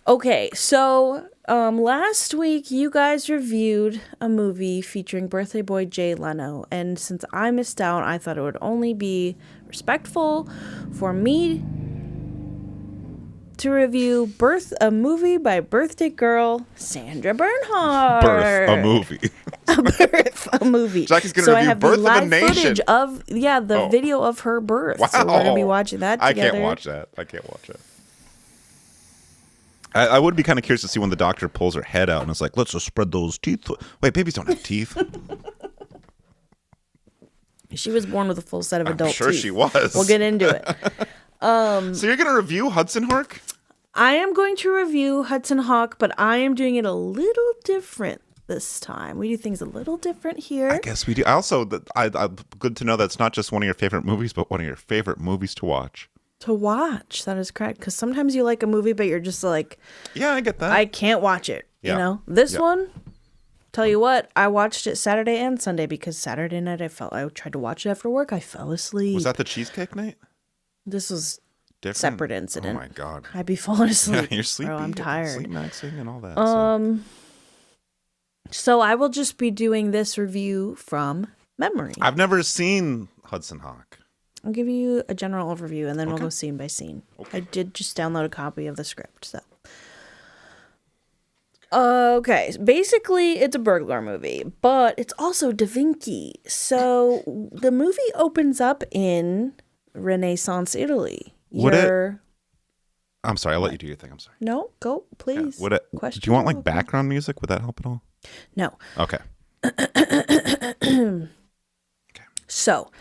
Okay, so last week you guys reviewed a movie featuring birthday boy Jay Leno, and since I missed out, I thought it would only be respectful for me to review a movie by birthday girl Sandra Bernhard. Birth, a movie. A movie. Jackie's going to review Birth of a Nation. Footage of, the video of her birth. Wow. So we're going to be watching that together. I can't watch that. I would be kind of curious to see when the doctor pulls her head out and is like, let's just spread those teeth. Wait, babies don't have teeth. She was born with a full set of adult teeth. I'm sure she was. We'll get into it. So you're going to review Hudson Hawk? I am going to review Hudson Hawk, but I am doing it a little different this time. We do things a little different here. I guess we do. Also, good to know that's not just one of your favorite movies, but one of your favorite movies to watch. To watch, that is correct. Because sometimes you like a movie, but you're just like, yeah, I get that. I can't watch it. Yeah. You know, this one. Tell you what, I watched it Saturday and Sunday because Saturday night I tried to watch it after work. I fell asleep. Was that the cheesecake night? This was different. Separate incident. Oh my god, I'd be falling asleep. Yeah, you're sleepy. I'm tired. Sleep maxing and all that. So I will just be doing this review from memory. I've never seen Hudson Hawk. I'll give you a general overview, and then we'll go scene by scene. Okay. I did just download a copy of the script, so. Okay, basically it's a burglar movie, but it's also Da Vinci. So the movie opens up in Renaissance Italy. I'm sorry, I'll let you do your thing. I'm sorry. No, go, please. Yeah. Do you want like background music? Would that help at all? No. Okay. So,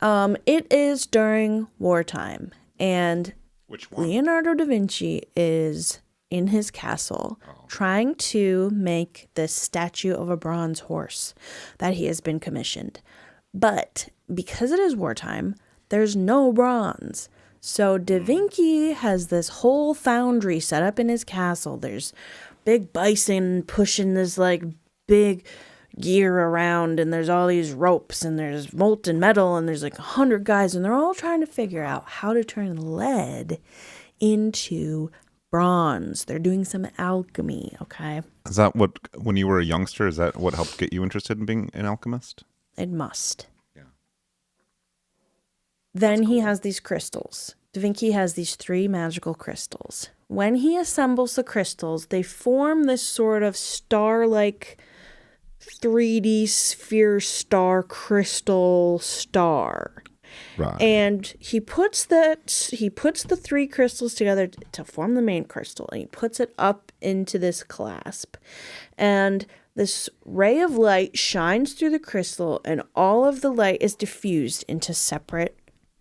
it is during wartime, and which one? Leonardo da Vinci is in his castle trying to make this statue of a bronze horse that he has been commissioned. But because it is wartime, there's no bronze. So Da Vinci has this whole foundry set up in his castle. There's big bison pushing this like big gear around, and there's all these ropes, and there's molten metal, and there's like 100 guys, and they're all trying to figure out how to turn lead into bronze. They're doing some alchemy, okay? Is that what, when you were a youngster, is that what helped get you interested in being an alchemist? It must. Yeah. Then he has these crystals. Da Vinci has these 3 magical crystals. When he assembles the crystals, they form this sort of star-like 3D sphere star crystal star. Right. And he puts the 3 crystals together to form the main crystal, and he puts it up into this clasp. And this ray of light shines through the crystal, and all of the light is diffused into separate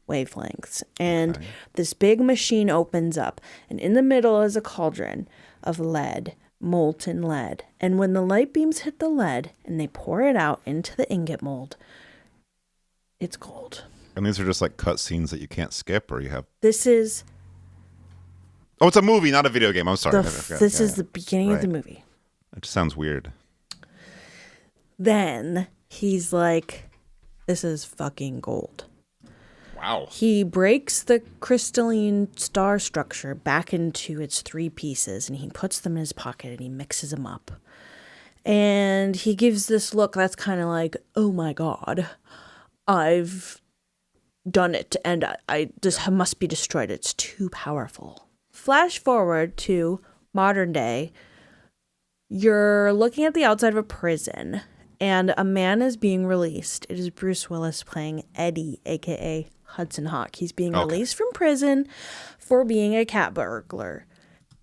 wavelengths. And this big machine opens up, and in the middle is a cauldron of lead, molten lead. And when the light beams hit the lead and they pour it out into the ingot mold, it's gold. And these are just like cut scenes that you can't skip, or you have... This is... Oh, it's a movie, not a video game. I'm sorry. This is the beginning of the movie. It just sounds weird. Then he's like, this is fucking gold. Wow. He breaks the crystalline star structure back into its 3 pieces, and he puts them in his pocket, and he mixes them up. And he gives this look that's kind of like, oh my God, I've done it, and this must be destroyed. It's too powerful. Flash forward to modern day. You're looking at the outside of a prison, and a man is being released. It is Bruce Willis playing Eddie, a.k.a. Hudson Hawk. He's being released from prison for being a cat burglar.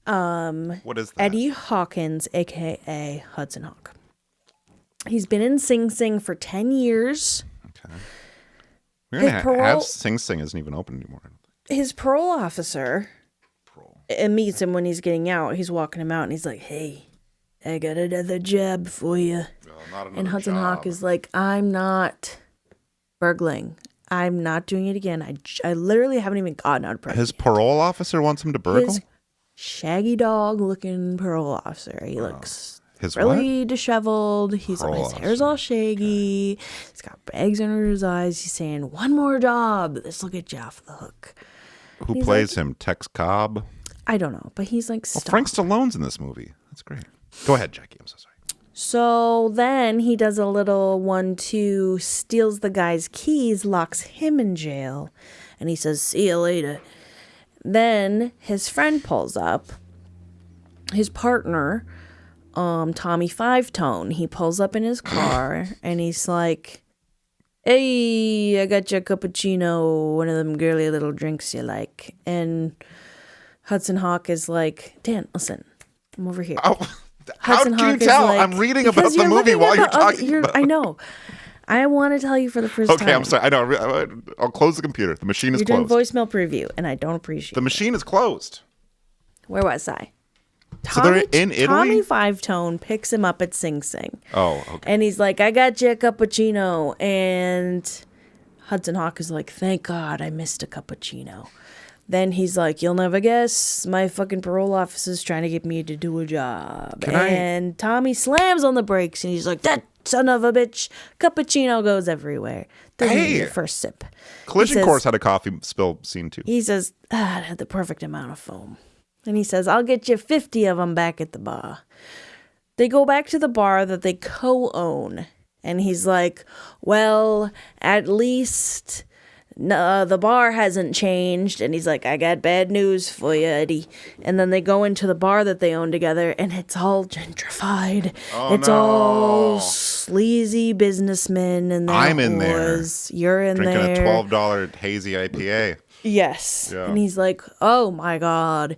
What is that? Eddie Hawkins, a.k.a. Hudson Hawk. He's been in Sing Sing for 10 years. Okay. We're going to have Sing Sing isn't even open anymore. His parole officer meets him when he's getting out. He's walking him out, and he's like, hey, I got another job for you. And Hudson Hawk is like, I'm not burgling. I'm not doing it again. I literally haven't even gotten out of prison. His parole officer wants him to burgle? His shaggy dog looking parole officer. He looks his really disheveled. His hair's all shaggy. He's got bags under his eyes. He's saying, one more job. This will get you off the hook. Who plays him? Tex Cobb? I don't know, but he's like, Well, stop. Frank Stallone's in this movie. That's great. Go ahead, Jackie. I'm so sorry. So then he does a little 1-2, steals the guy's keys, locks him in jail, and he says, see you later. Then his friend pulls up, his partner, Tommy Five Tone. He pulls up in his car, and he's like, hey, I got you a cappuccino, one of them girly little drinks you like. And Hudson Hawk is like, Dan, listen, I'm over here. Oh. How Hudson can you Hawk is tell? like, I'm reading about because the you're movie looking while at you're the other- talking about I know. I want to tell you for the first time. Okay, I'm sorry. I know. I'll close the computer. The machine is You're closed. doing voicemail preview, and I don't appreciate The machine is closed. Where was I? So they're in Italy? Tommy Five Tone picks him up at Sing Sing. Oh, okay. And he's like, I got you a cappuccino. And Hudson Hawk is like, thank God I missed a cappuccino. Then he's like, you'll never guess, my fucking parole officer's trying to get me to do a job. And Tommy slams on the brakes, and he's like, that son of a bitch. Cappuccino goes everywhere. Doesn't need your first sip. Collision Course had a coffee spill scene too. He says, it had the perfect amount of foam. And he says, I'll get you 50 of them back at the bar. They go back to the bar that they co-own. And he's like, well, at least the bar hasn't changed. And he's like, I got bad news for you, Eddie. And then they go into the bar that they own together, and it's all gentrified. It's all sleazy businessmen. And I'm in there. You're in Drinking there. a $12 hazy IPA. Yes. Yeah. And he's like, oh my God.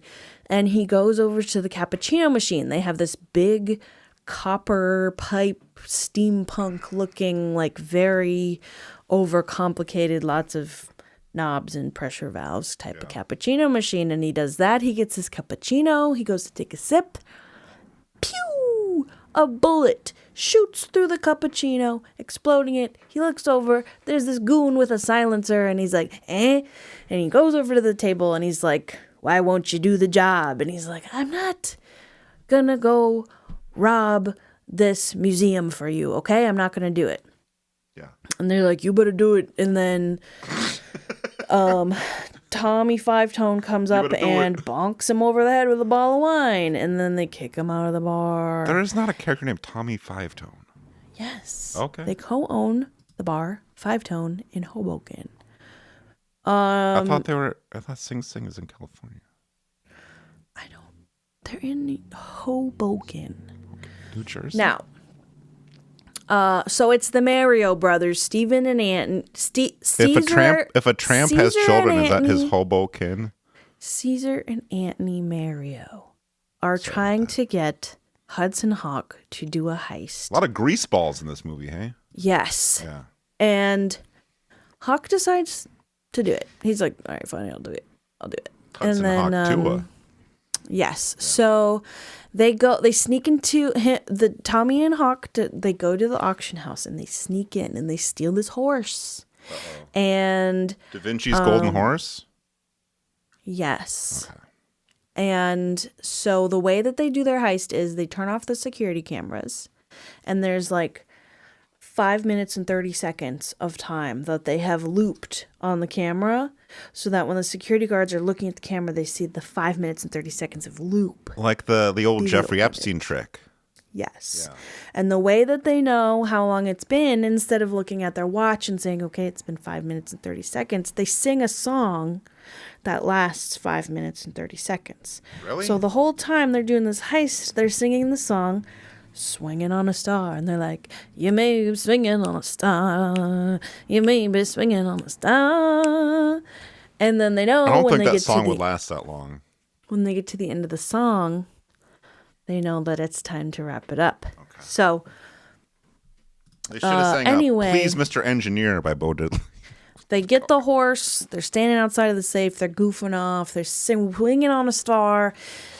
And he goes over to the cappuccino machine. They have this big copper pipe, steampunk looking, like very overcomplicated, lots of knobs and pressure valves type of cappuccino machine. And he does that. He gets his cappuccino. He goes to take a sip. Pew! A bullet shoots through the cappuccino, exploding it. He looks over. There's this goon with a silencer, and he's like, eh? And he goes over to the table, and he's like, why won't you do the job? And he's like, I'm not gonna go rob this museum for you, okay? I'm not gonna do it. Yeah. And they're like, you better do it. And then Tommy Five Tone comes up and bonks him over the head with a ball of wine. And then they kick him out of the bar. There is not a character named Tommy Five Tone. Yes. Okay. They co-own the bar Five Tone in Hoboken. I thought Sing Sing is in California. They're in Hoboken. New Jersey. Now, so it's the Mario brothers, Stephen and Ant. Caesar. If a tramp has children, is that his Hoboken? Caesar and Anthony Mario are trying to get Hudson Hawk to do a heist. A lot of grease balls in this movie, hey? Yes. Yeah. And Hawk decides to do it. He's like, all right, fine, I'll do it. Hudson Hawk Tua. Yes. Yeah. So they sneak into the Tommy and Hawk. They go to the auction house and they sneak in and they steal this horse. Uh-oh. And Da Vinci's Golden Horse? Yes. Okay. And so the way that they do their heist is they turn off the security cameras, and there's like 5 minutes and 30 seconds of time that they have looped on the camera, so that when the security guards are looking at the camera, they see the 5 minutes and 30 seconds of loop. Like the old Jeffrey Epstein trick. Yes. Yeah. And the way that they know how long it's been, instead of looking at their watch and saying, okay, it's been 5 minutes and 30 seconds, they sing a song that lasts 5 minutes and 30 seconds. Really? So the whole time they're doing this heist, they're singing the song, Swinging on a Star. And they're like, you may be swinging on a star. You may be swinging on a star. And then they know I don't when think they that get song to would last that long. when they get to the end of the song, they know that it's time to wrap it up. Okay. So They should have sang anyway, Please Mr. Engineer by Bo Diddley. they get the horse, they're standing outside of the safe, they're goofing off, they're swinging on a star,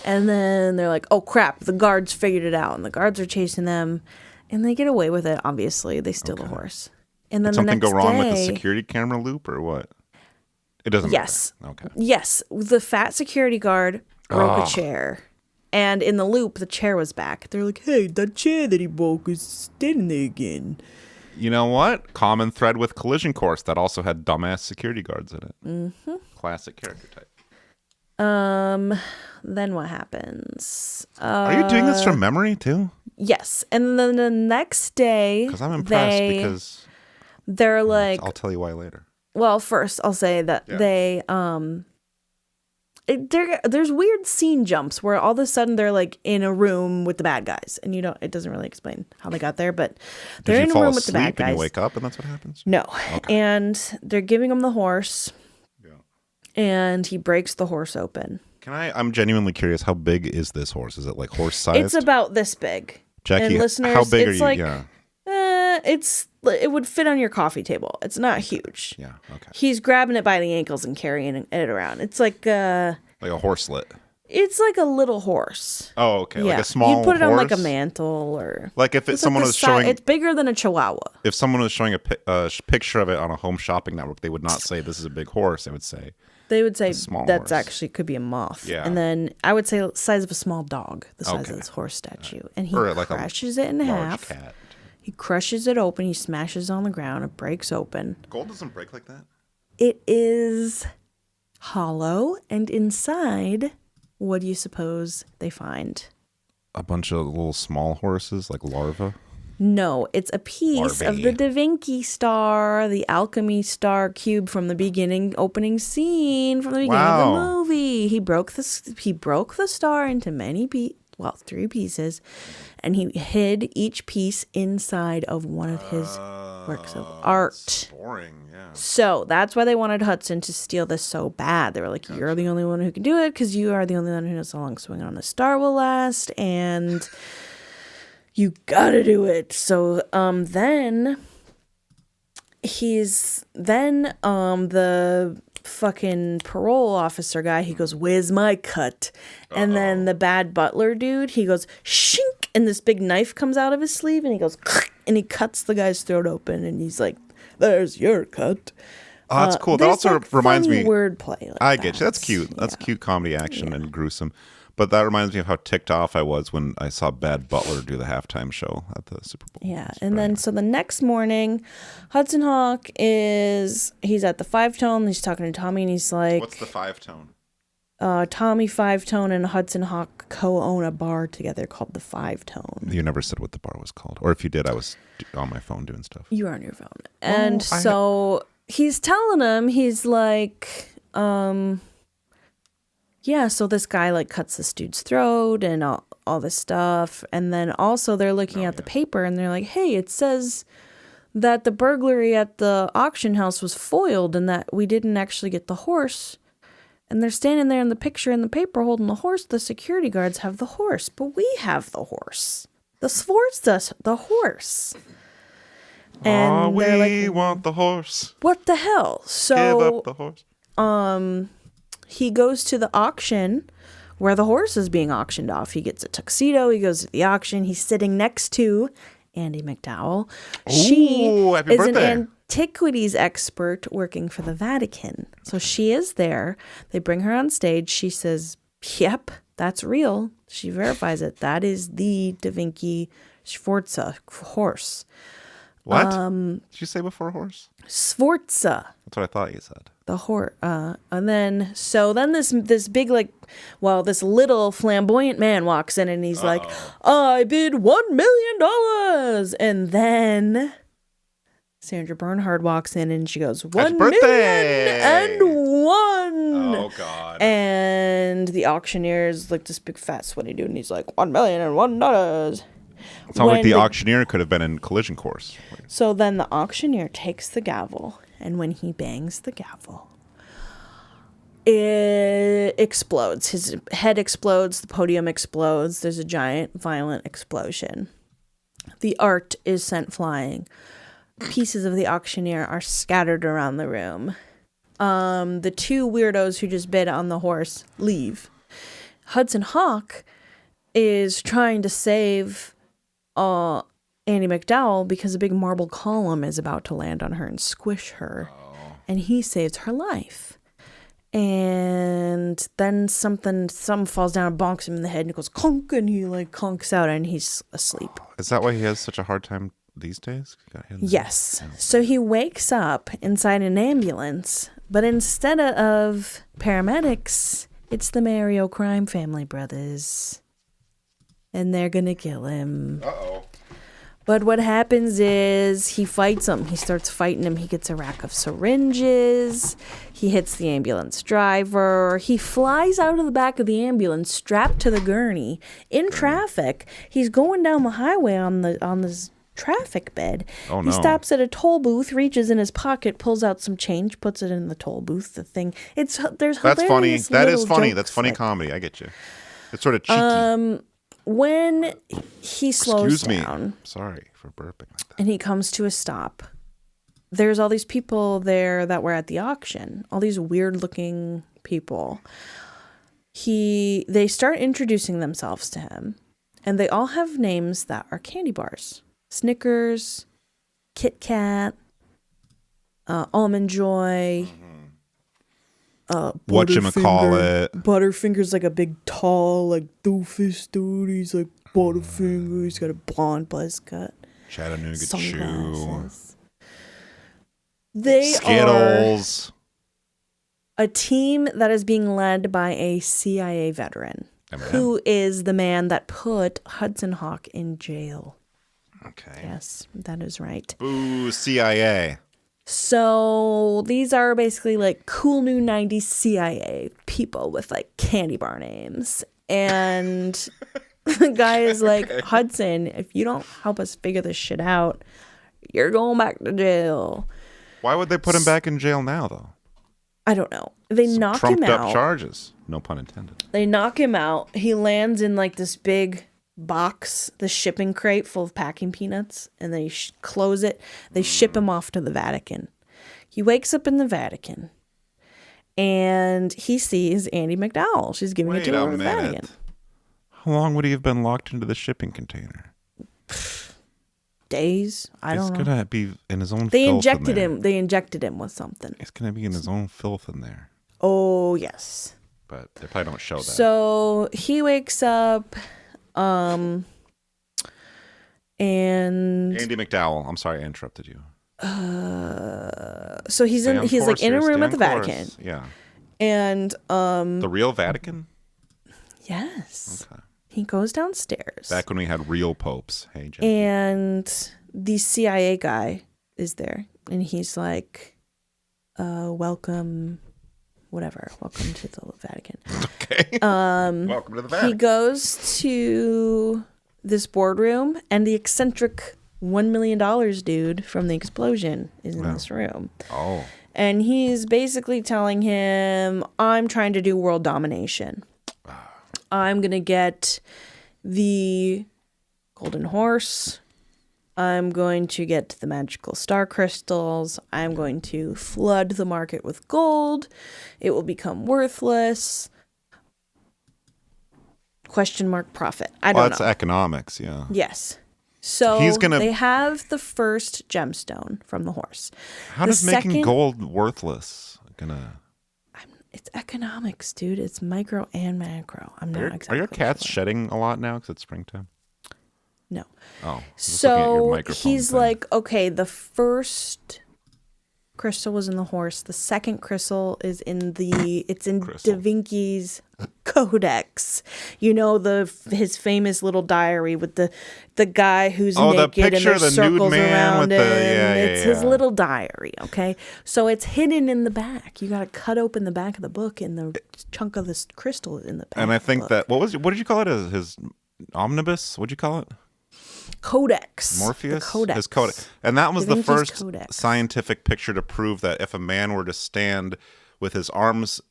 and then they're like, oh crap, the guards figured it out, and the guards are chasing them, and they get away with it, obviously. They steal the horse. And then Did something the next go wrong day, with the security camera loop or what? It doesn't yes. matter. Okay. Yes, the fat security guard broke a chair. And in the loop, the chair was back. They're like, hey, that chair that he broke is standing there again. You know what? Common thread with Collision Course that also had dumbass security guards in it. Mm-hmm. Classic character type. Then what happens? Are you doing this from memory too? Yes. And then the next day, Because I'm impressed because they're like, I'll tell you why later. well, first I'll say that they, there's weird scene jumps where all of a sudden they're like in a room with the bad guys, and it doesn't really explain how they got there, but they're in a room with the bad guys. And you wake up and that's what happens? No. Okay. And they're giving him the horse. Yeah. And he breaks the horse open. I'm genuinely curious, how big is this horse? Is it like horse sized? It's about this big. Jackie, and listeners, how big it's are you? Like, it would fit on your coffee table. It's not huge. Yeah, okay. He's grabbing it by the ankles and carrying it around. It's like a horselet. It's like a little horse. Oh, okay. Yeah. Like a small horse? You'd put it on like a mantle or... Like if someone was showing... It's bigger than a chihuahua. If someone was showing a picture of it on a home shopping network, they would not say this is a big horse. They would say that's actually could be a moth. Yeah. And then I would say the size of a small dog, the size of this horse statue. And he crushes it in half. Cat. He crushes it open. He smashes it on the ground. It breaks open. Gold doesn't break like that? It is hollow. And inside, what do you suppose they find? A bunch of little small horses, like larvae? No, it's a piece of the Da Vinci star, the alchemy star cube from the opening scene from the beginning of the movie. He broke the star into three pieces, and he hid each piece inside of one of his works of art. That's boring, yeah. So that's why they wanted Hudson to steal this so bad. They were like, you're the only one who can do it because you are the only one who knows how long swinging on a star will last, and... you gotta do it. So then the fucking parole officer guy, he goes, where's my cut? And then the bad butler dude, he goes, shink, and this big knife comes out of his sleeve, and he goes, and he cuts the guy's throat open, and he's like, there's your cut. Oh, that's cool. That also reminds me. Wordplay. I get you. That's cute. That's cute comedy action and gruesome. But that reminds me of how ticked off I was when I saw Bad Butler do the halftime show at the Super Bowl. Yeah, and then so the next morning, Hudson Hawk he's at the Five Tone. He's talking to Tommy, and he's like, "What's the Five Tone?" Tommy Five Tone and Hudson Hawk co-own a bar together called the Five Tone. You never said what the bar was called, or if you did, I was on my phone doing stuff. You were on your phone, and he's telling him, he's like, yeah, so this guy like cuts this dude's throat and all this stuff. And then also they're looking at the paper and they're like, hey, it says that the burglary at the auction house was foiled and that we didn't actually get the horse. And they're standing there in the picture in the paper holding the horse. The security guards have the horse, but we have the horse. The Sforza, the horse. And we want the horse. What the hell? So give up the horse. He goes to the auction where the horse is being auctioned off. He gets a tuxedo. He goes to the auction. He's sitting next to Andie MacDowell. She is an antiquities expert working for the Vatican. So she is there. They bring her on stage. She says, yep, that's real. She verifies it. That is the Da Vinci Sforza horse. What? Did you say before horse? Sforza. That's what I thought you said. The horse. And then this big, like, well, this little flamboyant man walks in and he's like, I bid $1 million. And then Sandra Bernhard walks in and she goes, 1,000,001. Oh, God. And the auctioneer is like this big fat sweaty dude and he's like, $1,000,001. It sounds like the auctioneer could have been in Collision Course. So then the auctioneer takes the gavel, and when he bangs the gavel, it explodes. His head explodes, the podium explodes. There's a giant, violent explosion. The art is sent flying. Pieces of the auctioneer are scattered around the room. The two weirdos who just bid on the horse leave. Hudson Hawk is trying to save Andie MacDowell because a big marble column is about to land on her and squish her. And he saves her life. And then something falls down and bonks him in the head and it goes conk, and he like conks out and he's asleep. Is that why he has such a hard time these days? Yes. So he wakes up inside an ambulance, but instead of paramedics, It's the Mario crime family brothers. And they're gonna kill him. Uh-oh. But what happens is he fights him. He starts fighting him. He gets a rack of syringes. He hits the ambulance driver. He flies out of the back of the ambulance, strapped to the gurney, in traffic. He's going down the highway on this traffic bed. Oh, no. He stops at a toll booth, reaches in his pocket, pulls out some change, puts it in the toll booth. The thing. There's That's funny. That is funny. Jokes, that's funny comedy. I get you. It's sort of cheeky. When he slows down. Sorry for burping like that. And he comes to a stop. There's all these people there that were at the auction. All these weird looking people. They start introducing themselves to him. And they all have names that are candy bars. Snickers, Kit Kat, Almond Joy, Whatchamacallit. Butterfinger's like a big, tall, like doofus dude. He's like Butterfinger. He's got a blonde buzz cut. Chattanooga Sunglasses. Chew. They Skittles. are a team that is being led by a CIA veteran who is the man that put Hudson Hawk in jail. Okay. Yes, that is right. Boo, CIA. So these are basically like cool new 90s CIA people with like candy bar names. And the guy is like, Hudson, if you don't help us figure this shit out, you're going back to jail. Why would they put him back in jail now, though? I don't know. They knock him out. Trumped up charges. No pun intended. They knock him out. He lands in like this big box, the shipping crate full of packing peanuts, and they close it. They ship him off to the Vatican. He wakes up in the Vatican, and he sees Andie MacDowell. She's giving a tour of the Vatican. How long would he have been locked into the shipping container? Days. I don't know. He's gonna be in his own. They injected him. They injected him with something. He's gonna be in his own filth in there. Oh yes. But they probably don't show that. So he wakes up. And Andie MacDowell. I'm sorry I interrupted you. So he's like in a room at the Vatican. Yeah. And the real Vatican? Yes. Okay. He goes downstairs. Back when we had real popes. Hey, Jaki. And the CIA guy is there, and he's like, welcome to the Vatican. Okay. Welcome to the Vatican. He goes to this boardroom, and the eccentric $1 million dude from the explosion is in this room. Oh. And he's basically telling him, I'm trying to do world domination. I'm going to get the golden horse. I'm going to get the magical star crystals. I'm going to flood the market with gold. It will become worthless. Question mark profit. I don't know. That's economics, yeah. Yes. So they have the first gemstone from the horse. How does making gold worthless gonna... It's economics, dude. It's micro and macro. I'm not exactly. Are your cats shedding a lot now because it's springtime? No. Oh. So he's like, okay, the first crystal was in the horse. The second crystal is in Da Vinci's Codex. You know, his famous little diary with the guy who's naked and there's circles around him. It's his little diary, okay? So it's hidden in the back. You got to cut open the back of the book, and the chunk of this crystal is in the back. And I think what did you call it? His omnibus? What'd you call it? Codex. Morpheus? Codex. His codex. And that was the first Codex. scientific picture to prove that if a man were to stand with his arms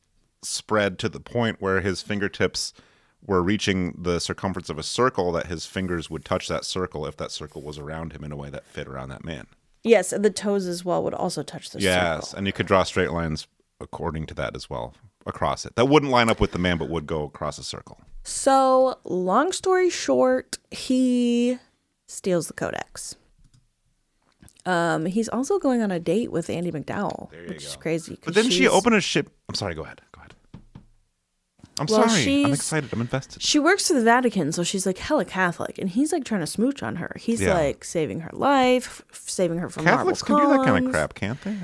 spread to the point where his fingertips were reaching the circumference of a circle, that his fingers would touch that circle if that circle was around him in a way that fit around that man. Yes, and the toes as well would also touch the circle. Yes, and you could draw straight lines according to that as well, across it. That wouldn't line up with the man, but would go across a circle. So, long story short, he steals the Codex. He's also going on a date with Andie MacDowell, which is crazy. But didn't she open a ship? I'm sorry, go ahead. I'm sorry. I'm excited. I'm invested. She works for the Vatican, so she's like hella Catholic, and he's like trying to smooch on her. He's like saving her life, saving her from Catholics can do that kind of crap, can't they?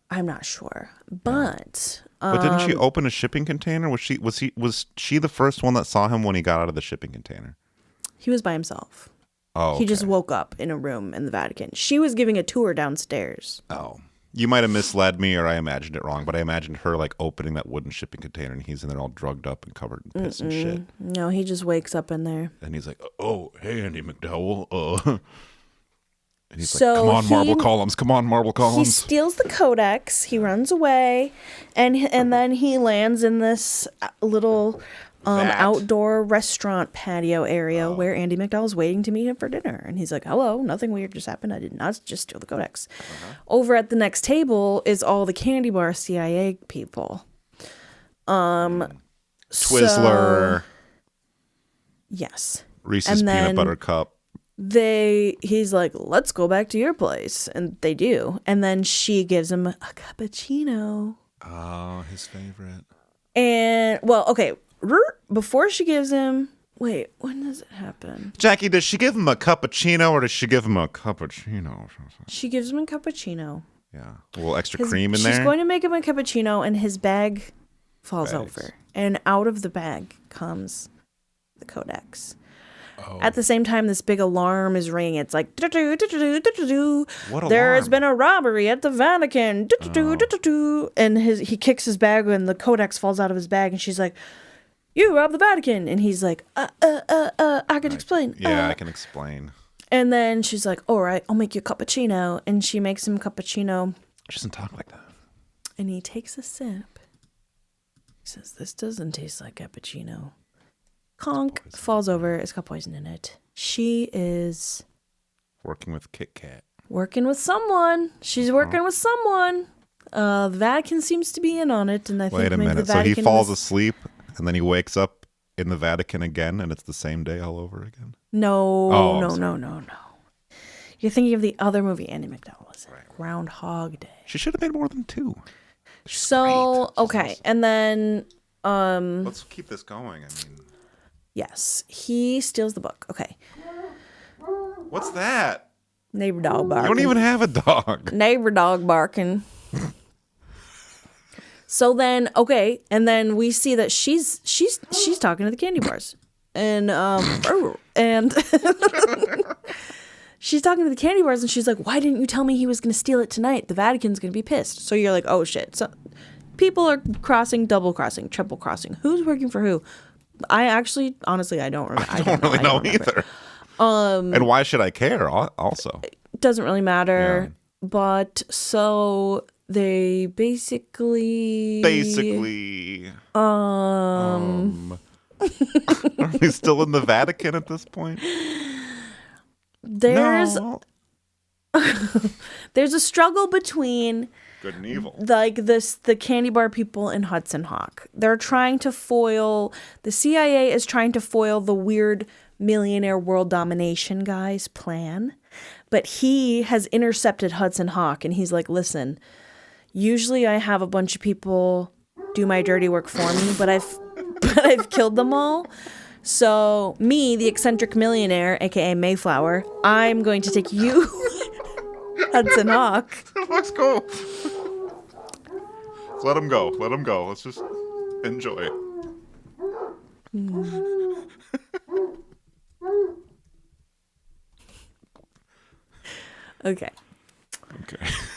I'm not sure, but But didn't she open a shipping container? Was she the first one that saw him when he got out of the shipping container? He was by himself. Oh, okay. He just woke up in a room in the Vatican. She was giving a tour downstairs. Oh. You might have misled me or I imagined it wrong, but I imagined her like opening that wooden shipping container and he's in there all drugged up and covered in piss and shit. No, he just wakes up in there. And he's like, oh, hey, Andy McDowell. And he's like, come on, marble columns. Come on, marble columns. He steals the codex. He runs away. And then he lands in this little outdoor restaurant patio area where Andy McDowell's waiting to meet him for dinner. And he's like, hello, nothing weird just happened. I did not just steal the codex. Over at the next table is all the candy bar CIA people. Twizzler. Yes. Reese's Peanut Butter Cup. He's like, let's go back to your place. And they do. And then she gives him a cappuccino. Oh, his favorite. And, well, okay. Before she gives him, wait, when does it happen? Jackie, does she give him a cappuccino or does she give him a cappuccino? She gives him a cappuccino. Yeah. A little extra cream in there. She's going to make him a cappuccino and his bag falls over. And out of the bag comes the codex. Oh. At the same time, this big alarm is ringing. It's like, what there has been a robbery at the Vatican. And he kicks his bag and the codex falls out of his bag. And she's like, you robbed the Vatican. And he's like, I can explain. Yeah, I can explain. And then she's like, all right, I'll make you a cappuccino. And she makes him a cappuccino. She doesn't talk like that. And he takes a sip. He says, this doesn't taste like cappuccino. Conk falls over. It's got poison in it. She is working with Kit Kat. Working with someone. She's working with someone. The Vatican seems to be in on it, and I think. Wait a minute. So he falls asleep, and then he wakes up in the Vatican again, and it's the same day all over again. No. You're thinking of the other movie Andy McDowell was in, Groundhog Day. She should have made more than two. So okay, and then let's keep this going. I mean. Yes, he steals the book. Okay. What's that? Neighbor dog barking. You don't even have a dog. Neighbor dog barking. So then, okay, and then we see that she's talking to the candy bars, and she's talking to the candy bars, and she's like, "Why didn't you tell me he was going to steal it tonight? The Vatican's going to be pissed." So you're like, "Oh shit!" So people are crossing, double crossing, triple crossing. Who's working for who? Honestly, I don't remember. I don't really know either. And why should I care? Also, it doesn't really matter. Yeah. But so they basically, are they still in the Vatican at this point? There's a struggle between. Good and evil. The candy bar people in Hudson Hawk. They're trying to foil, the CIA is trying to foil the weird millionaire world domination guy's plan. But he has intercepted Hudson Hawk and he's like, listen, usually I have a bunch of people do my dirty work for me, but I've killed them all. So me, the eccentric millionaire, aka Mayflower, I'm going to take you, Hudson Hawk. Let's go. Let him go. Let's just enjoy it. Okay.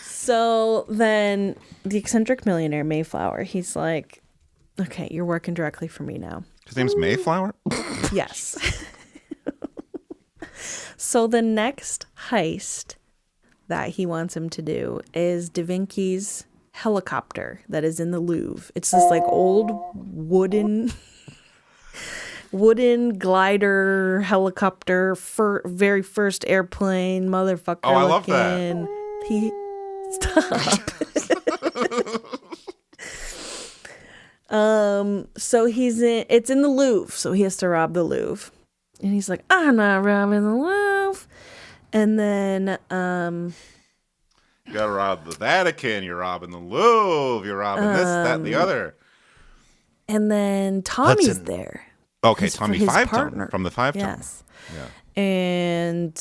So then the eccentric millionaire Mayflower, he's like, okay, you're working directly for me now. His name's Mayflower? Yes. So the next heist that he wants him to do is Da Vinci's helicopter that is in the Louvre. It's this like old wooden glider helicopter, very first airplane, motherfucker. Oh, I love that. Stop. So it's in the Louvre, so he has to rob the Louvre. And he's like, I'm not robbing the Louvre. And then you gotta rob the Vatican, you're robbing the Louvre, you're robbing this, that, and the other. And then Tommy's there. Okay, Tommy Five Tone from the Five Tone. Yes. Yeah. And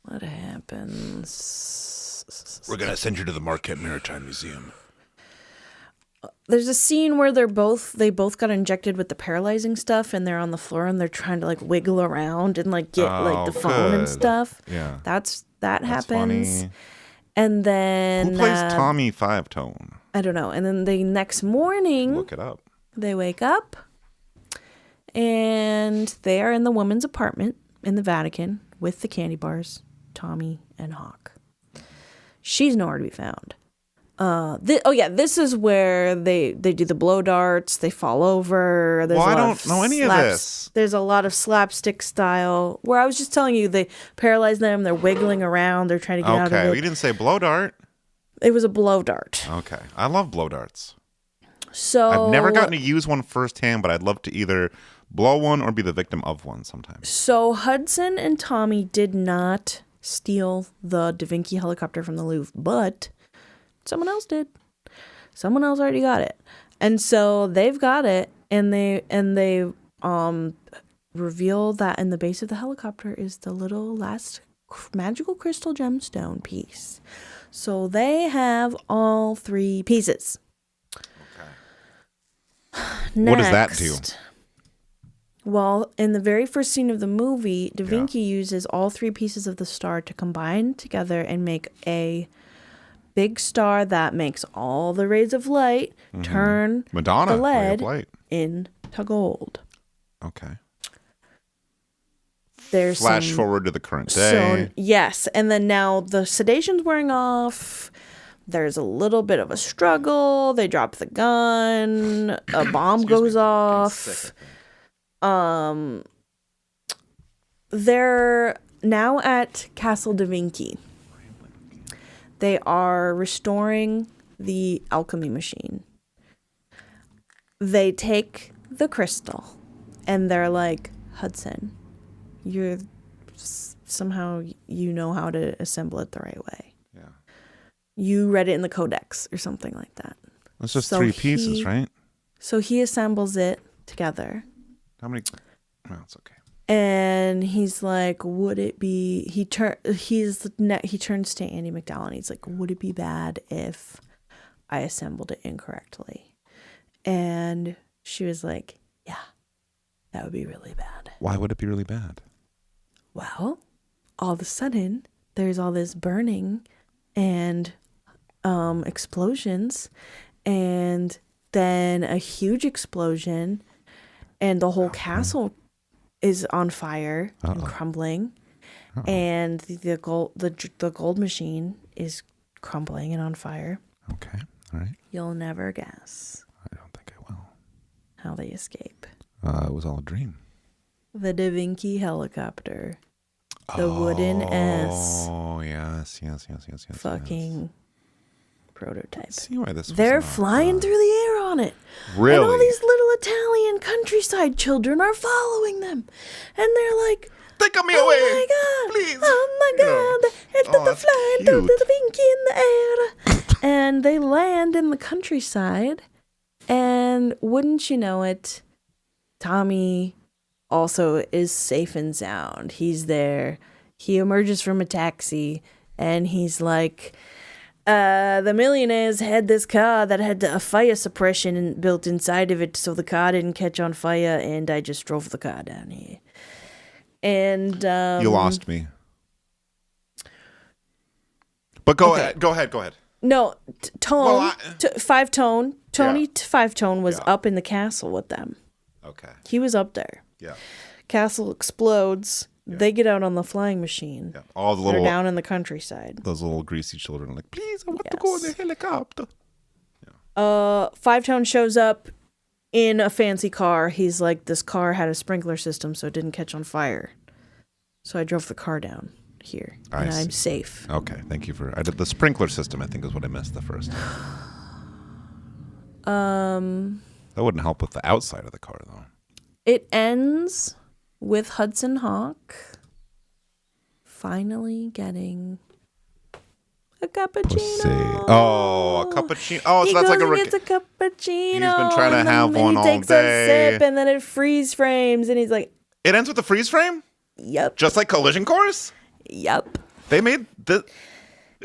what happens? We're going to send you to the Marquette Maritime Museum. There's a scene where they both got injected with the paralyzing stuff, and they're on the floor and they're trying to like wiggle around and like get like the phone and stuff. Yeah, that happens. Funny. And then who plays Tommy Five Tone? I don't know. And then the next morning, look it up. They wake up, and they are in the woman's apartment in the Vatican with the candy bars, Tommy and Hawk. She's nowhere to be found. This is where they do the blow darts. They fall over. I don't know any of this. There's a lot of slapstick style. Where I was just telling you, they paralyze them. They're wiggling around. They're trying to get out of it. Okay, you didn't say blow dart. It was a blow dart. Okay, I love blow darts. So I've never gotten to use one firsthand, but I'd love to either blow one or be the victim of one sometimes. So Hudson and Tommy did not steal the Da Vinci helicopter from the Louvre, but someone else did. Someone else already got it. And so they've got it, and they reveal that in the base of the helicopter is the little last magical crystal gemstone piece. So they have all 3 pieces. Okay. What does that do? Well, in the very first scene of the movie, Da Vinci uses all 3 pieces of the star to combine together and make a big star that makes all the rays of light turn Madonna, the lead ray of light. into gold. Okay. There's Flash forward to the current day. Yes, and then now the sedation's wearing off. There's a little bit of a struggle. They drop the gun. A bomb goes off. They're now at Castle Da Vinci. They are restoring the alchemy machine. They take the crystal and they're like, Hudson, you're somehow you know how to assemble it the right way. Yeah. You read it in the codex or something like that. It's just 3 pieces, right? So he assembles it together. How many? Well, it's okay. And he's like, would it be, he turns to Andy McDowell and he's like, would it be bad if I assembled it incorrectly? And she was like, yeah, that would be really bad. Why would it be really bad? Well, all of a sudden, there's all this burning and explosions, and then a huge explosion, and the whole castle is on fire and crumbling, and the gold machine is crumbling and on fire. Okay, all right. You'll never guess. I don't think I will. How they escape. It was all a dream. The Da Vinci helicopter. The wooden S. Oh, yes. Fucking prototype. Let's see why this was They're flying through the air on it. Really? And all these little Italian countryside children are following them. And they're like, take me away. Oh my God. Please. Oh my God. They're flying through the Da Vinci in the air. And they land in the countryside. And wouldn't you know it, Tommy also is safe and sound. He's there. He emerges from a taxi and he's like, the millionaires had this car that had a fire suppression built inside of it so the car didn't catch on fire, and I just drove the car down here. And you lost me. But go ahead. No, Five Tone. Tony Five Tone was up in the castle with them. Okay. He was up there. Yeah. Castle explodes. Yeah. They get out on the flying machine. Yeah. All the little. They're down in the countryside. Those little greasy children are like, please, I want to go in the helicopter. Yeah. Five Tone shows up in a fancy car. He's like, this car had a sprinkler system, so it didn't catch on fire. So I drove the car down here, and I'm safe. Okay, thank you for. I did the sprinkler system. I think is what I missed the first time. That wouldn't help with the outside of the car, though. It ends with Hudson Hawk finally getting a cappuccino. Pussy. Oh, a cappuccino. Oh, so that's like a. It's a cappuccino. He's been trying to have one all day. He takes a sip, and then it freeze frames, and he's like. It ends with the freeze frame? Yep. Just like Collision Course? Yep. They made the.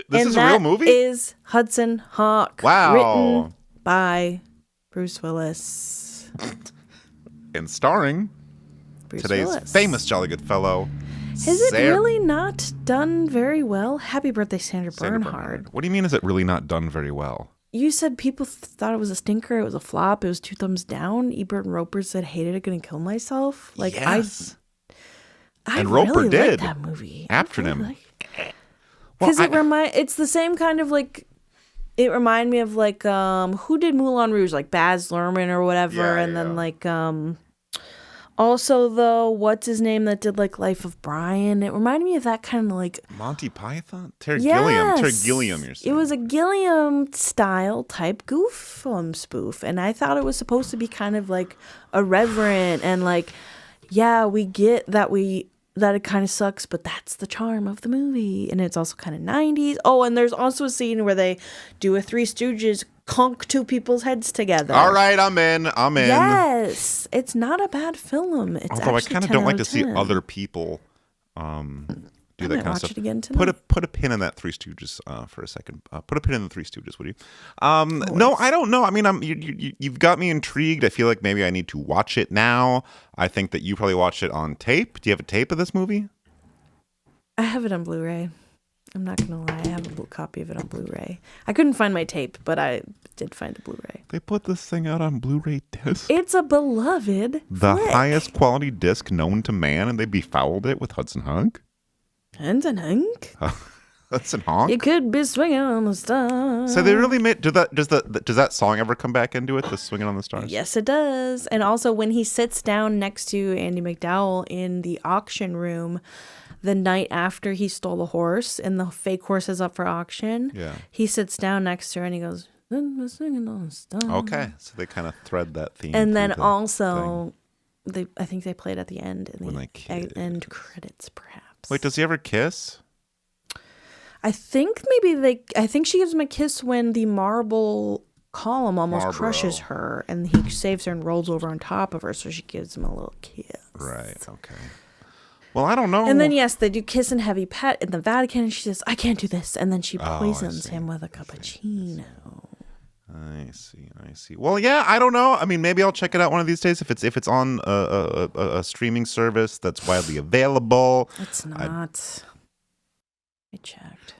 This is a real movie? Is Hudson Hawk. Wow. Written by Bruce Willis. And starring today's famous Jolly Good Fellow. Is it really not done very well? Happy birthday, Sandra Bernhard. What do you mean is it really not done very well? You said people thought it was a stinker. It was a flop. It was 2 thumbs down. Ebert and Roper said, hated it, gonna kill myself. Like, yes. I and Roper really did. Liked that movie. After him. Because it's the same kind of like, it reminded me of like, who did Moulin Rouge? Like Baz Luhrmann or whatever. Then like, also though, what's his name that did like Life of Brian? It reminded me of that kind of like. Monty Python? Terry Gilliam, you're saying. It was a Gilliam style type goof film spoof. And I thought it was supposed to be kind of like irreverent and like, yeah, we get that that it kind of sucks, but that's the charm of the movie. And it's also kind of 90s. Oh, and there's also a scene where they do a Three Stooges conk 2 people's heads together. All right, I'm in. Yes. It's not a bad film. It's although I kind of don't like to see other people do that kind of stuff. It again tonight. Put a pin in that Three Stooges for a second. Put a pin in the Three Stooges, would you? No, I don't know. I mean, you've got me intrigued. I feel like maybe I need to watch it now. I think that you probably watched it on tape. Do you have a tape of this movie? I have it on Blu-ray. I'm not going to lie. I have a copy of it on Blu-ray. I couldn't find my tape, but I did find a Blu-ray. They put this thing out on Blu-ray disc. It's a beloved flick. Highest quality disc known to man, and they befouled it with Hudson Hawk? Hudson Hawk? Hudson Hawk? You could be swinging on the stars. So they really made... Does that song ever come back into it, the Swinging on the Stars? Yes, it does. And also when he sits down next to Andie MacDowell in the auction room the night after he stole the horse and the fake horse is up for auction, he sits down next to her and he goes, swinging on the stars. Okay, so they kind of thread that theme. And then also, I think they played at the end in the end credits, perhaps. Wait, does he ever kiss? I think she gives him a kiss when the marble column almost crushes her and he saves her and rolls over on top of her, so she gives him a little kiss. Right, okay. Well, I don't know. And then, yes, they do kiss and heavy pet in the Vatican, and she says, I can't do this. And then she poisons him with a cappuccino. I see. Well, yeah, I don't know. I mean, maybe I'll check it out one of these days if it's on a streaming service that's widely available. It's not. I checked.